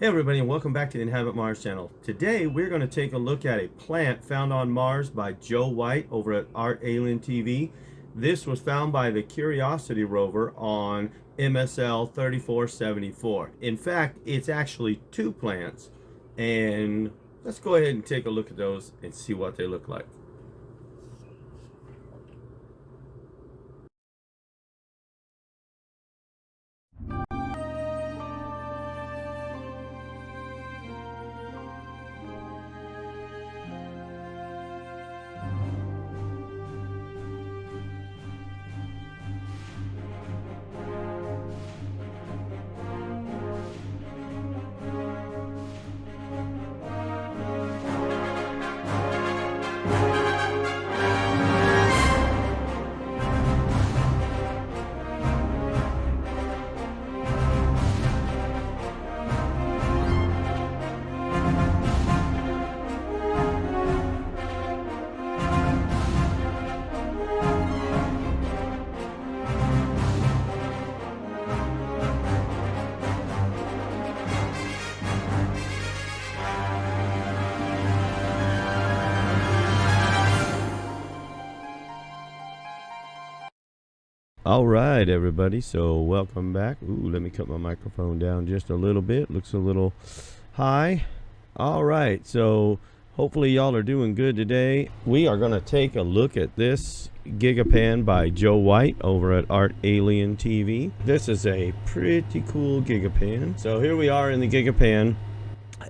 Hey everybody, and welcome back to the Inhabitmars channel. Today we're going to take a look at a plant found on Mars by Joe White over at ArtAlienTV. This was found by the Curiosity Rover on MSL 3474. In fact, it's actually two plants, and let's go ahead and take a look at those and see what they look like. All right, everybody, so welcome back. Ooh, let me cut my microphone down just a little bit. Looks a little high. All right, so hopefully y'all are doing good today. We are going to take a look at this Gigapan by Joe White over at ArtAlienTV. This is a pretty cool Gigapan. So here we are in the Gigapan,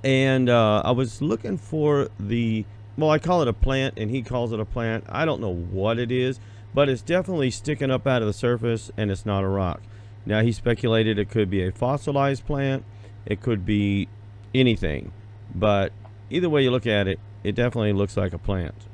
and I was looking for the, well, I call it a plant and he calls it a plant. I don't know what it is, but it's definitely sticking up out of the surface, and it's not a rock. Now, he speculated it could be a fossilized plant, it could be anything, but either way you look at it, it definitely looks like a plant.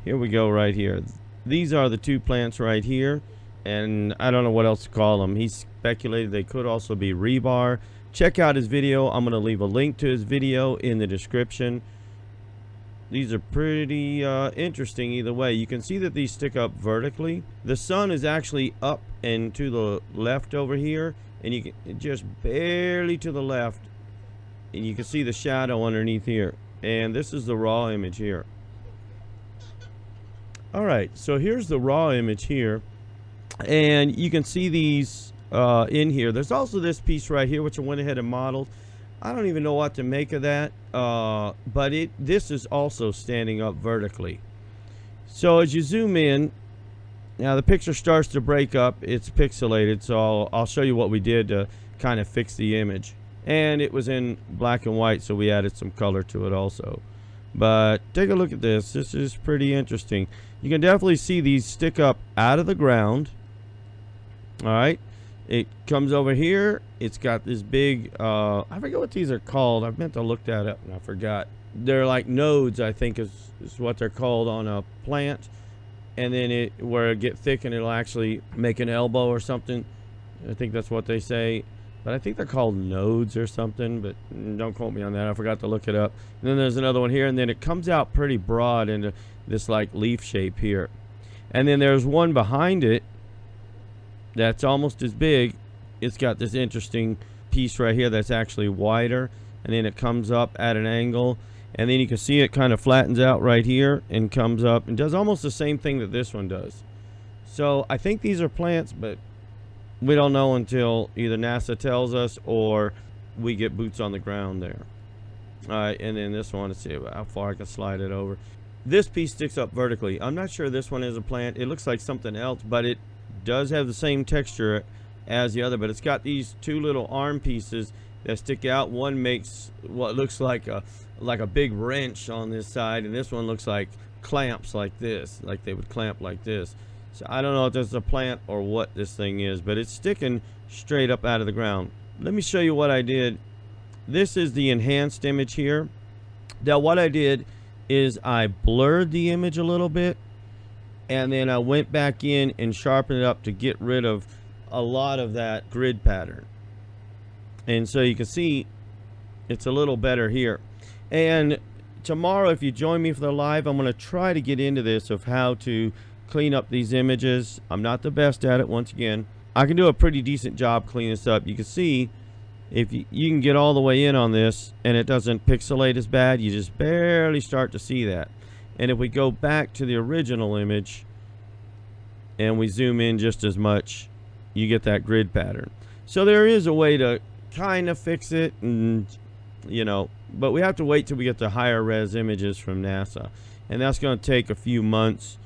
Here we go right here. These are the two plants right here, and I don't know what else to call them. He speculated they could also be rebar. Check out his video. I'm going to leave a link to his video in the description. These are pretty interesting either way. You can see that these stick up vertically. The sun is actually up and to the left over here, and you can just barely to the left, and you can see the shadow underneath here. And this is the raw image here. All right, so here's the raw image here, and you can see these in here. There's also this piece right here, which I went ahead and modeled. I don't even know what to make of that, but this is also standing up vertically. So as you zoom in, now the picture starts to break up. It's pixelated, so I'll show you what we did to kind of fix the image. And it was in black and white, so we added some color to it also. But take a look at this. This is pretty interesting. You can definitely see these stick up out of the ground. All right. It comes over here. It's got this big, I forget what these are called. I meant to look that up and I forgot. They're like nodes, I think is what they're called on a plant. And then where it get thick and it'll actually make an elbow or something. I think that's what they say. But I think they're called nodes or something, but don't quote me on that. I forgot to look it up. And then there's another one here, and then it comes out pretty broad into this like leaf shape here. And then there's one behind it that's almost as big. It's got this interesting piece right here that's actually wider, and then it comes up at an angle, and then you can see it kind of flattens out right here and comes up and does almost the same thing that this one does. So I think these are plants, but we don't know until either NASA tells us or we get boots on the ground there. All right, and then this one, let's see how far I can slide it over. This piece sticks up vertically. I'm not sure this one is a plant. It looks like something else, but it does have the same texture as the other, but it's got these two little arm pieces that stick out. One makes what looks like a big wrench on this side, and this one looks like clamps like this, like they would clamp like this. So I don't know if this is a plant or what this thing is, but it's sticking straight up out of the ground. Let me show you what I did. This is the enhanced image here. Now what I did is I blurred the image a little bit, and then I went back in and sharpened it up to get rid of a lot of that grid pattern. And so you can see it's a little better here. And tomorrow, if you join me for the live, I'm going to try to get into this of how to clean up these images. I'm not the best at it, once again. I can do a pretty decent job cleaning this up. You can see if you can get all the way in on this and it doesn't pixelate as bad, you just barely start to see that. And if we go back to the original image and we zoom in just as much, you get that grid pattern. So there is a way to kind of fix it, and you know, but we have to wait till we get the higher res images from NASA, and that's going to take a few months,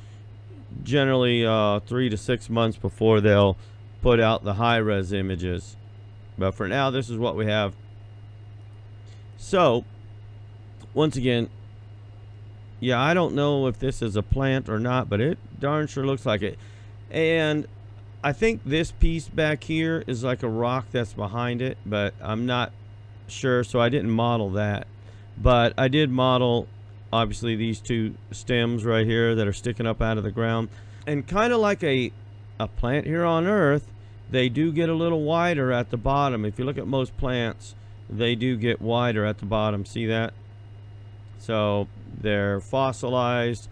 generally 3 to 6 months before they'll put out the high res images. But for now, this is what we have. So once again, yeah, I don't know if this is a plant or not, but it darn sure looks like it. And I think this piece back here is like a rock that's behind it, but I'm not sure, so I didn't model that. But I did model, obviously, these two stems right here that are sticking up out of the ground. And kind of like a plant here on Earth, they do get a little wider at the bottom. If you look at most plants, they do get wider at the bottom. See that? So they're fossilized,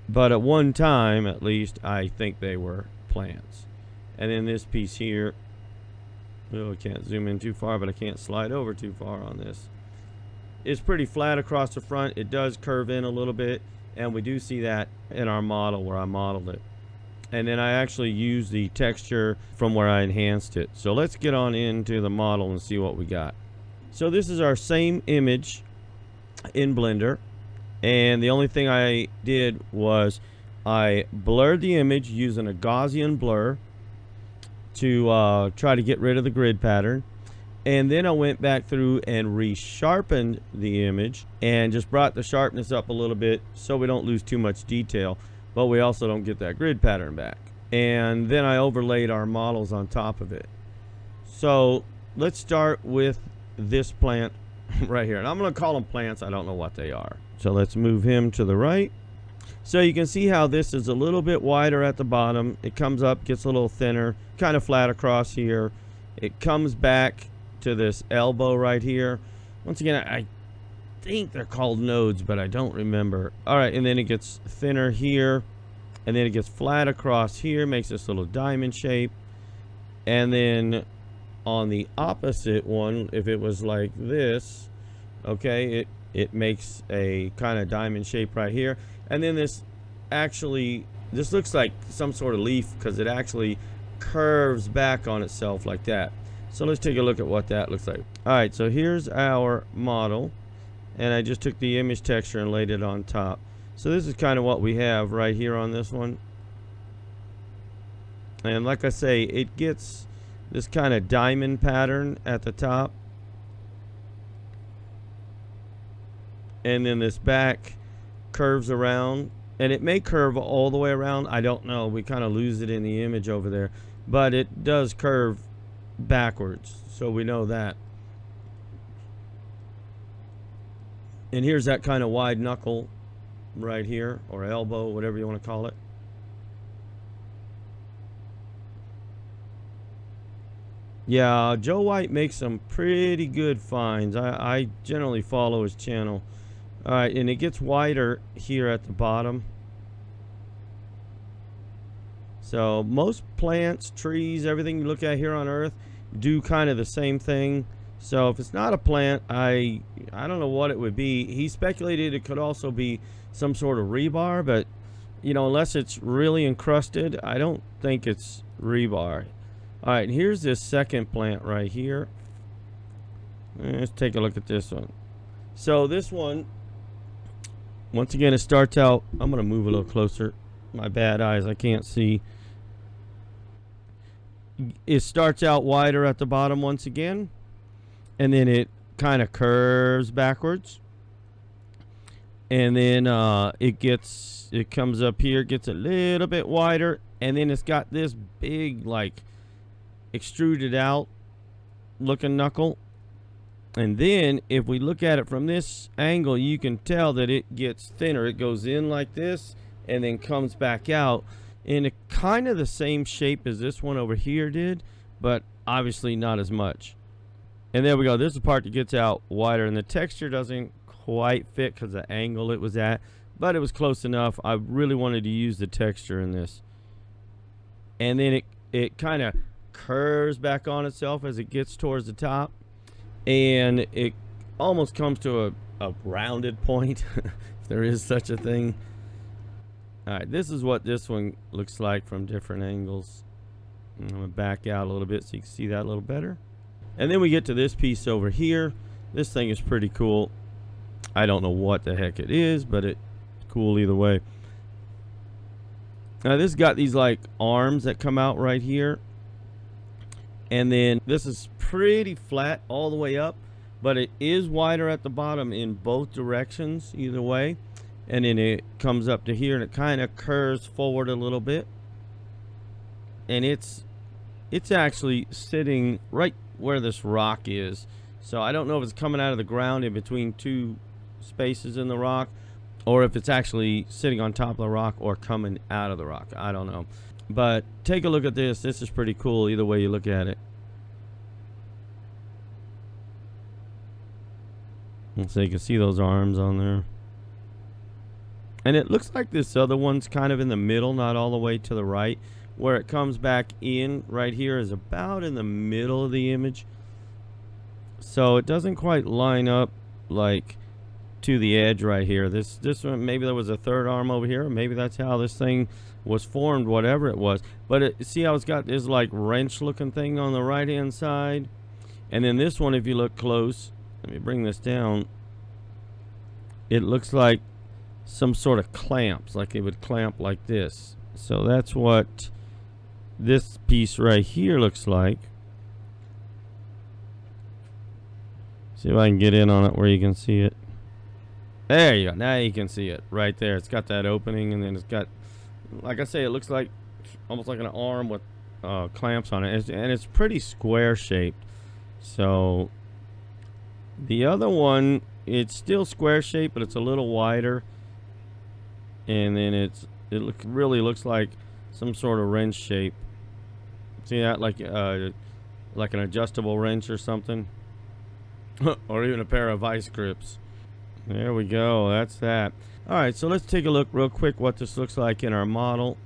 but at one time, at least, I think they were plants. And then this piece here, oh, I can't zoom in too far, but I can't slide over too far on this. It's pretty flat across the front. It does curve in a little bit, and we do see that in our model where I modeled it. And then I actually used the texture from where I enhanced it. So let's get on into the model and see what we got. So this is our same image in Blender, and the only thing I did was I blurred the image using a Gaussian blur to try to get rid of the grid pattern, and then I went back through and resharpened the image and just brought the sharpness up a little bit so we don't lose too much detail, but we also don't get that grid pattern back. And then I overlaid our models on top of it. So let's start with this plant right here, and I'm going to call them plants. I don't know what they are. So let's move him to the right. So you can see how this is a little bit wider at the bottom. It comes up, gets a little thinner, kind of flat across here. It comes back to this elbow right here. Once again, I think they're called nodes, but I don't remember. All right, and then it gets thinner here, and then it gets flat across here, makes this little diamond shape. And then on the opposite one, if it was like this, okay, it makes a kind of diamond shape right here. And then this looks like some sort of leaf because it actually curves back on itself like that. So let's take a look at what that looks like. All right, so here's our model, and I just took the image texture and laid it on top. So this is kind of what we have right here on this one. And like I say, it gets this kind of diamond pattern at the top. And then this back curves around, and it may curve all the way around. I don't know. We kind of lose it in the image over there, but it does curve backwards, so we know that. And here's that kind of wide knuckle right here, or elbow, whatever you want to call it. Yeah, Joe White makes some pretty good finds. I generally follow his channel. All right, and it gets wider here at the bottom. So most plants, trees, everything you look at here on Earth do kind of the same thing. So if it's not a plant, I don't know what it would be. He speculated it could also be some sort of rebar, but you know, unless it's really encrusted, I don't think it's rebar. All right, here's this second plant right here. Let's take a look at this one. So this one, once again, it starts out, I'm going to move a little closer. My bad eyes, I can't see. It starts out wider at the bottom once again, and then it kind of curves backwards. And then it comes up here, gets a little bit wider, and then it's got this big, like, extruded out looking knuckle. And then if we look at it from this angle, you can tell that it gets thinner. It goes in like this and then comes back out in a kind of the same shape as this one over here did, but obviously not as much. And there we go. This is the part that gets out wider, and the texture doesn't quite fit because of the angle it was at, but it was close enough. I really wanted to use the texture in this. And then it kind of curves back on itself as it gets towards the top, and it almost comes to a rounded point, if there is such a thing. All right, this is what this one looks like from different angles. I'm gonna back out a little bit so you can see that a little better. And then we get to this piece over here. This thing is pretty cool. I don't know what the heck it is, but it's cool either way. Now this got these like arms that come out right here, and then this is pretty flat all the way up, but it is wider at the bottom in both directions either way. And then it comes up to here and it kind of curves forward a little bit, and it's actually sitting right where this rock is. So I don't know if it's coming out of the ground in between two spaces in the rock, or if it's actually sitting on top of the rock or coming out of the rock. I don't know, but take a look at this. This is pretty cool either way you look at it. And so you can see those arms on there, and it looks like this other one's kind of in the middle, not all the way to the right. Where it comes back in right here is about in the middle of the image, so it doesn't quite line up like to the edge right here. This one, maybe there was a third arm over here, or maybe that's how this thing was formed, whatever it was. But see how it's got this like wrench looking thing on the right hand side, and then this one, if you look close, let me bring this down, it looks like some sort of clamps, like it would clamp like this. So that's what this piece right here looks like. See if I can get in on it where you can see it. There you go. Now you can see it right there. It's got that opening, and then it's got, like I say, it looks like almost like an arm with clamps on it, and it's pretty square shaped. So the other one, it's still square shaped, but it's a little wider, and then it really looks like some sort of wrench shape. See that, like an adjustable wrench or something, or even a pair of vice grips. There we go. That's that. All right, so let's take a look real quick what this looks like in our model.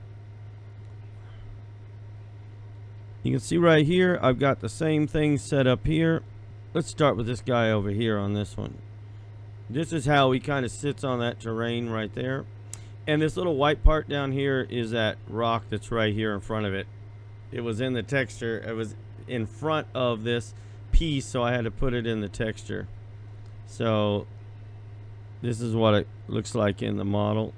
You can see right here I've got the same thing set up here. Let's start with this guy over here on this one. This is how he kind of sits on that terrain right there. And this little white part down here is that rock that's right here in front of it. It was in the texture. It was in front of this piece, so I had to put it in the texture. So this is what it looks like in the model.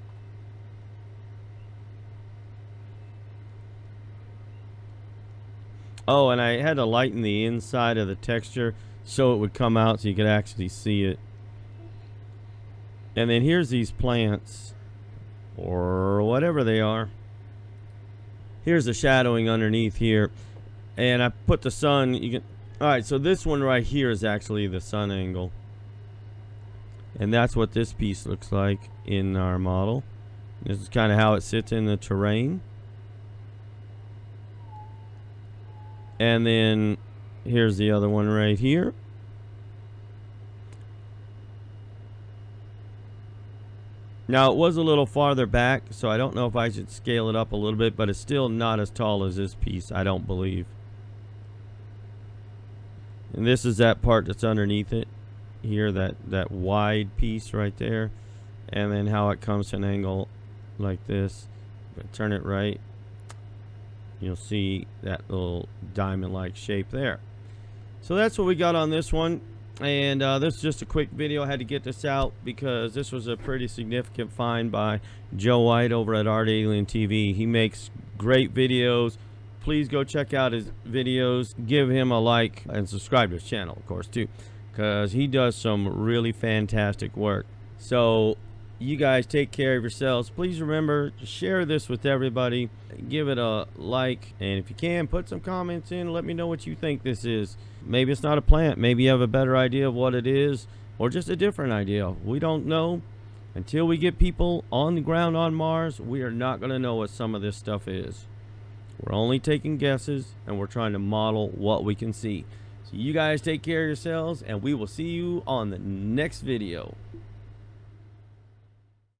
Oh, and I had to lighten the inside of the texture so it would come out so you could actually see it. And then here's these plants, or whatever they are. Here's the shadowing underneath here, and I put the sun. You can. All right, so this one right here is actually the sun angle, and that's what this piece looks like in our model. This is kind of how it sits in the terrain. And then here's the other one right here. Now it was a little farther back, so I don't know if I should scale it up a little bit, but it's still not as tall as this piece, I don't believe. And this is that part that's underneath it here, that wide piece right there, and then how it comes to an angle like this. If I turn it right, you'll see that little diamond-like shape there. So that's what we got on this one. And this is just a quick video. I had to get this out because this was a pretty significant find by Joe White over at ArtAlienTV. He makes great videos. Please go check out his videos. Give him a like and subscribe to his channel, of course, too, because he does some really fantastic work. So you guys take care of yourselves. Please remember to share this with everybody. Give it a like, and if you can, put some comments in. Let me know what you think this is. Maybe it's not a plant. Maybe you have a better idea of what it is, or just a different idea. We don't know. Until we get people on the ground on Mars, we are not going to know what some of this stuff is. We're only taking guesses, and we're trying to model what we can see. So you guys take care of yourselves, and we will see you on the next video.